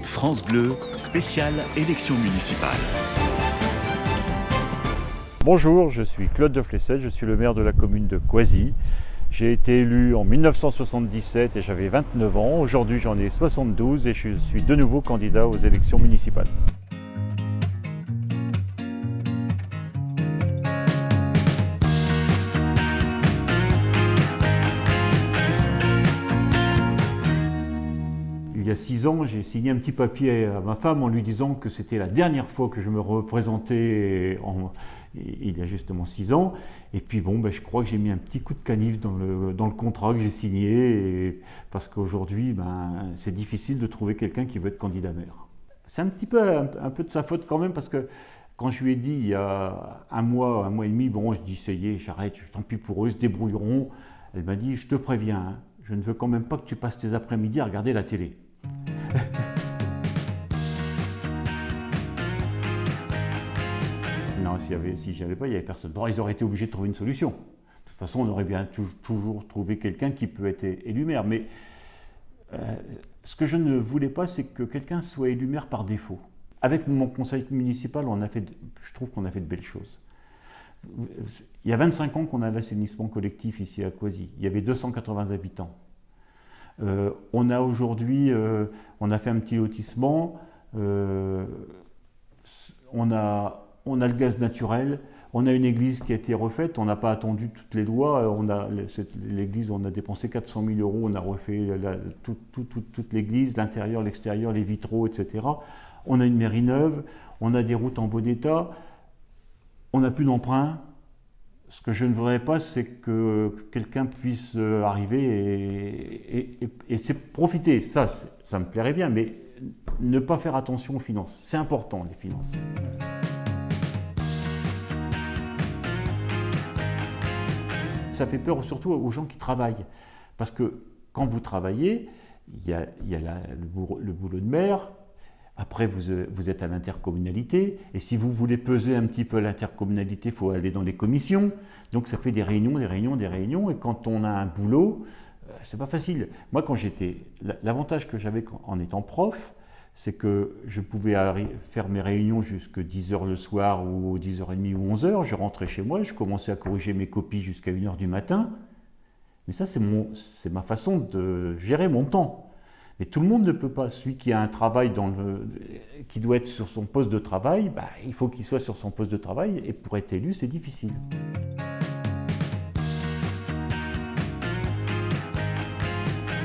France Bleu, spéciale élection municipale. Bonjour, je suis Claude de Flessel, je suis le maire de la commune de Coisy. J'ai été élu en 1977 et j'avais 29 ans. Aujourd'hui, j'en ai 72 et je suis de nouveau candidat aux élections municipales. Il y a 6 ans, j'ai signé un petit papier à ma femme en lui disant que c'était la dernière fois que je me représentais il y a justement 6 ans. Et puis bon, je crois que j'ai mis un petit coup de canif dans le contrat que j'ai signé, parce qu'aujourd'hui, c'est difficile de trouver quelqu'un qui veut être candidat maire. C'est un peu de sa faute quand même, parce que quand je lui ai dit il y a un mois et demi, je dis ça y est, j'arrête, tant pis pour eux, ils se débrouilleront. Elle m'a dit, je te préviens, hein, je ne veux quand même pas que tu passes tes après-midi à regarder la télé. Non, si j'y avais pas, il n'y avait personne. Bon, ils auraient été obligés de trouver une solution. De toute façon, on aurait bien toujours trouvé quelqu'un qui peut être élu maire. Mais ce que je ne voulais pas, c'est que quelqu'un soit élu maire par défaut. Avec mon conseil municipal, je trouve qu'on a fait de belles choses. Il y a 25 ans qu'on a l'assainissement collectif ici à Coisy. Il y avait 280 habitants. On a aujourd'hui, on a fait un petit lotissement, on a le gaz naturel, on a une église qui a été refaite, on n'a pas attendu toutes les lois, l'église, on a dépensé 400 000 €, on a refait toute l'église, l'intérieur, l'extérieur, les vitraux, etc. On a une mairie neuve, on a des routes en bon état, on n'a plus d'emprunt. Ce que je ne voudrais pas, c'est que quelqu'un puisse arriver et profiter. Ça me plairait bien, mais ne pas faire attention aux finances. C'est important, les finances. Ça fait peur surtout aux gens qui travaillent. Parce que quand vous travaillez, il y a le boulot de maire. Après, vous êtes à l'intercommunalité, et si vous voulez peser un petit peu l'intercommunalité, il faut aller dans les commissions. Donc ça fait des réunions, et quand on a un boulot, c'est pas facile. Moi, l'avantage que j'avais en étant prof, c'est que je pouvais faire mes réunions jusqu'à 10h le soir, ou 10h30 ou 11h, je rentrais chez moi, je commençais à corriger mes copies jusqu'à 1h du matin. Mais ça, c'est ma façon de gérer mon temps. Mais tout le monde ne peut pas. Celui qui a un travail qui doit être sur son poste de travail, il faut qu'il soit sur son poste de travail, et pour être élu, c'est difficile.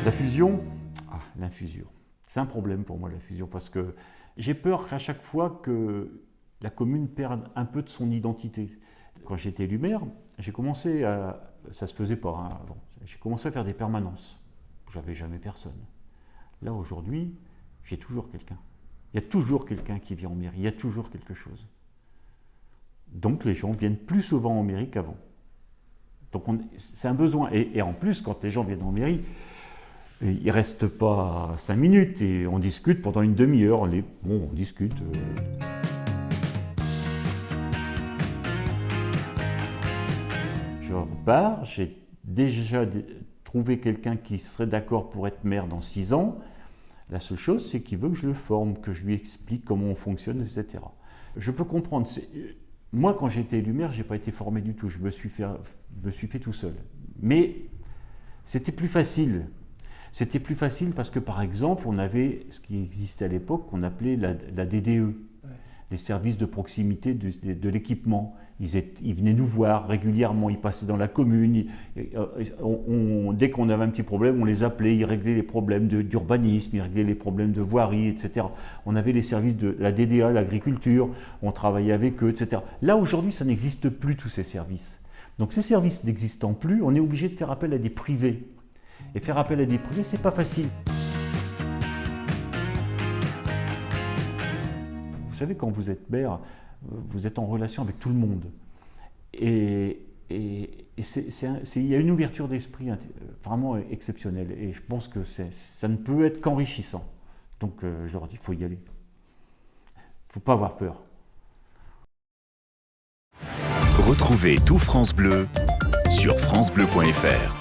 La fusion, l'infusion. C'est un problème pour moi, la fusion, parce que j'ai peur qu'à chaque fois que la commune perde un peu de son identité. Quand j'étais élu maire, ça se faisait pas avant, j'ai commencé à faire des permanences. J'avais jamais personne. Là, aujourd'hui, j'ai toujours quelqu'un. Il y a toujours quelqu'un qui vient en mairie, il y a toujours quelque chose. Donc les gens viennent plus souvent en mairie qu'avant. Donc c'est un besoin. Et en plus, quand les gens viennent en mairie, ils ne restent pas 5 minutes et on discute pendant une demi-heure. On discute. Je repars, j'ai déjà trouvé quelqu'un qui serait d'accord pour être maire dans 6 ans. La seule chose, c'est qu'il veut que je le forme, que je lui explique comment on fonctionne, etc. Je peux comprendre. Moi, quand j'ai été élu maire, je n'ai pas été formé du tout. Je me suis fait tout seul. Mais c'était plus facile. C'était plus facile parce que, par exemple, on avait ce qui existait à l'époque, qu'on appelait la DDE, les services de proximité de l'équipement. Ils venaient nous voir régulièrement, ils passaient dans la commune. Dès qu'on avait un petit problème, on les appelait, ils réglaient les problèmes d'urbanisme, ils réglaient les problèmes de voirie, etc. On avait les services de la DDA, l'agriculture, on travaillait avec eux, etc. Là, aujourd'hui, ça n'existe plus, tous ces services. Donc ces services n'existant plus, on est obligé de faire appel à des privés. Et faire appel à des privés, c'est pas facile. Vous savez, quand vous êtes maire, vous êtes en relation avec tout le monde. Et il y a une ouverture d'esprit vraiment exceptionnelle. Et je pense que ça ne peut être qu'enrichissant. Donc je leur dis, il faut y aller. Il ne faut pas avoir peur. Retrouvez tout France Bleu sur francebleu.fr.